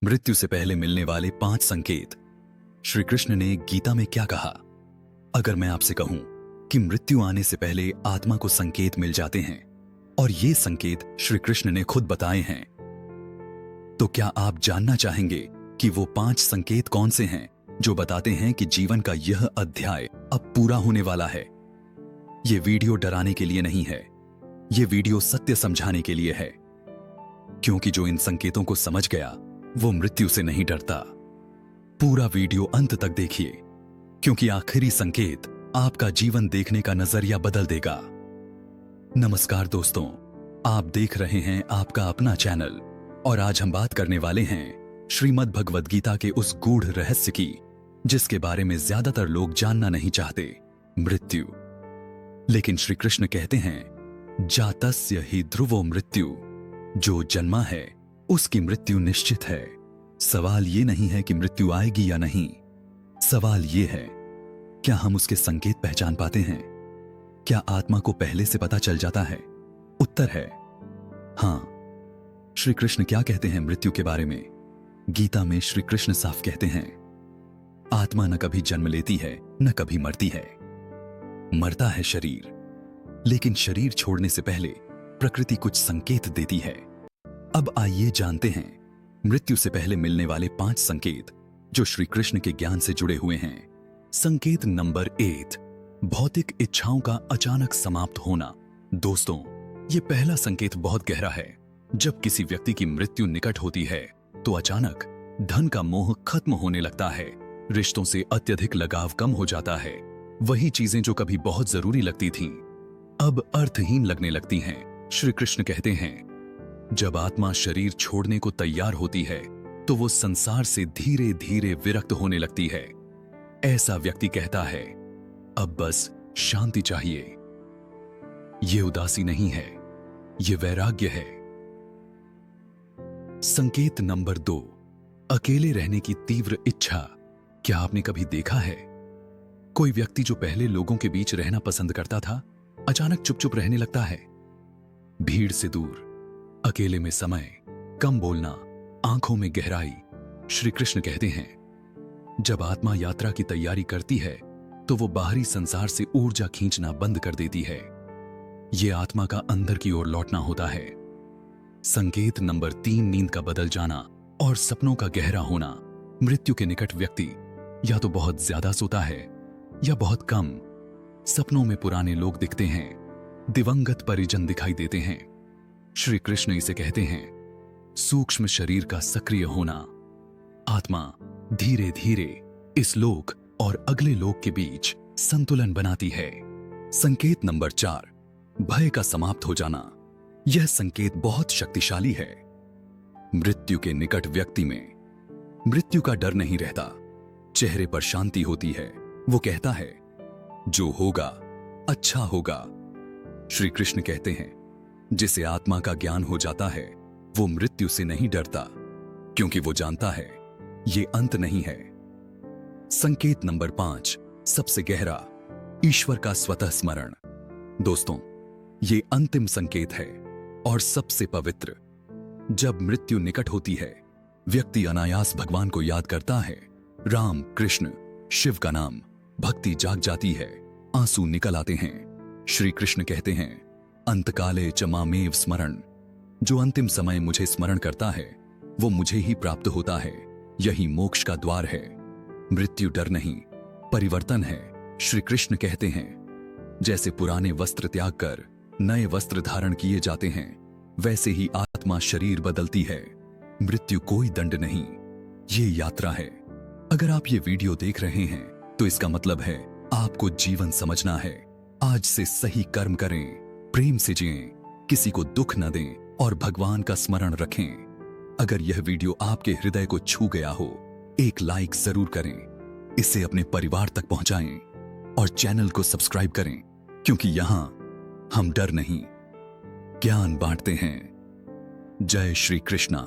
मृत्यु से पहले मिलने वाले 5 संकेत। श्री कृष्ण ने गीता में क्या कहा? अगर मैं आपसे कहूं कि मृत्यु आने से पहले आत्मा को संकेत मिल जाते हैं और ये संकेत श्री कृष्ण ने खुद बताए हैं, तो क्या आप जानना चाहेंगे कि वो 5 संकेत कौन से हैं जो बताते हैं कि जीवन का यह अध्याय अब पूरा होने वाला है? ये वीडियो डराने के लिए नहीं है, ये वीडियो सत्य समझाने के लिए है, क्योंकि जो इन संकेतों को समझ गया वो मृत्यु से नहीं डरता। पूरा वीडियो अंत तक देखिए, क्योंकि आखिरी संकेत आपका जीवन देखने का नजरिया बदल देगा। नमस्कार दोस्तों, आप देख रहे हैं आपका अपना चैनल और आज हम बात करने वाले हैं श्रीमद् भगवद गीता के उस गूढ़ रहस्य की जिसके बारे में ज्यादातर लोग जानना नहीं चाहते, मृत्यु। लेकिन श्री कृष्ण कहते हैं जातस्य ही ध्रुवो मृत्यु, जो जन्मा है उसकी मृत्यु निश्चित है। सवाल ये नहीं है कि मृत्यु आएगी या नहीं, सवाल ये है क्या हम उसके संकेत पहचान पाते हैं? क्या आत्मा को पहले से पता चल जाता है? उत्तर है हां। श्री कृष्ण क्या कहते हैं मृत्यु के बारे में? गीता में श्री कृष्ण साफ कहते हैं आत्मा न कभी जन्म लेती है न कभी मरती है। मरता है शरीर, लेकिन शरीर छोड़ने से पहले प्रकृति कुछ संकेत देती है। अब आइए जानते हैं मृत्यु से पहले मिलने वाले 5 संकेत जो श्री कृष्ण के ज्ञान से जुड़े हुए हैं। संकेत नंबर 8, भौतिक इच्छाओं का अचानक समाप्त होना। दोस्तों, यह पहला संकेत बहुत गहरा है। जब किसी व्यक्ति की मृत्यु निकट होती है तो अचानक धन का मोह खत्म होने लगता है, रिश्तों से अत्यधिक लगाव कम हो जाता है, वही चीजें जो कभी बहुत जरूरी लगती थीं अब अर्थहीन लगने लगती हैं। श्री कृष्ण कहते हैं जब आत्मा शरीर छोड़ने को तैयार होती है तो वो संसार से धीरे धीरे विरक्त होने लगती है। ऐसा व्यक्ति कहता है अब बस शांति चाहिए। ये उदासी नहीं है, ये वैराग्य है। संकेत नंबर 2, अकेले रहने की तीव्र इच्छा। क्या आपने कभी देखा है कोई व्यक्ति जो पहले लोगों के बीच रहना पसंद करता था अचानक चुप चुप रहने लगता है? भीड़ से दूर, अकेले में समय, कम बोलना, आंखों में गहराई। श्री कृष्ण कहते हैं जब आत्मा यात्रा की तैयारी करती है तो वो बाहरी संसार से ऊर्जा खींचना बंद कर देती है। यह आत्मा का अंदर की ओर लौटना होता है। संकेत नंबर 3, नींद का बदल जाना और सपनों का गहरा होना। मृत्यु के निकट व्यक्ति या तो बहुत ज्यादा सोता है या बहुत कम। सपनों में पुराने लोग दिखते हैं, दिवंगत परिजन दिखाई देते हैं। श्री कृष्ण इसे कहते हैं सूक्ष्म शरीर का सक्रिय होना। आत्मा धीरे धीरे इस लोक और अगले लोक के बीच संतुलन बनाती है। संकेत नंबर 4, भय का समाप्त हो जाना। यह संकेत बहुत शक्तिशाली है। मृत्यु के निकट व्यक्ति में मृत्यु का डर नहीं रहता, चेहरे पर शांति होती है। वो कहता है जो होगा अच्छा होगा। श्री कृष्ण कहते हैं जिसे आत्मा का ज्ञान हो जाता है वो मृत्यु से नहीं डरता, क्योंकि वो जानता है ये अंत नहीं है। संकेत नंबर 5, सबसे गहरा, ईश्वर का स्वतः स्मरण। दोस्तों, ये अंतिम संकेत है और सबसे पवित्र। जब मृत्यु निकट होती है व्यक्ति अनायास भगवान को याद करता है। राम, कृष्ण, शिव का नाम, भक्ति जाग जाती है, आंसू निकल आते हैं। श्री कृष्ण कहते हैं अंतकाले च मामेव स्मरण। जो अंतिम समय मुझे स्मरण करता है वो मुझे ही प्राप्त होता है। यही मोक्ष का द्वार है। मृत्यु डर नहीं, परिवर्तन है। श्री कृष्ण कहते हैं जैसे पुराने वस्त्र त्याग कर नए वस्त्र धारण किए जाते हैं, वैसे ही आत्मा शरीर बदलती है। मृत्यु कोई दंड नहीं, ये यात्रा है। अगर आप ये वीडियो देख रहे हैं तो इसका मतलब है आपको जीवन समझना है। आज से सही कर्म करें, प्रेम से जिएं, किसी को दुख न दें और भगवान का स्मरण रखें। अगर यह वीडियो आपके हृदय को छू गया हो, एक लाइक जरूर करें, इसे अपने परिवार तक पहुंचाएं और चैनल को सब्सक्राइब करें, क्योंकि यहां हम डर नहीं, ज्ञान बांटते हैं। जय श्री कृष्णा।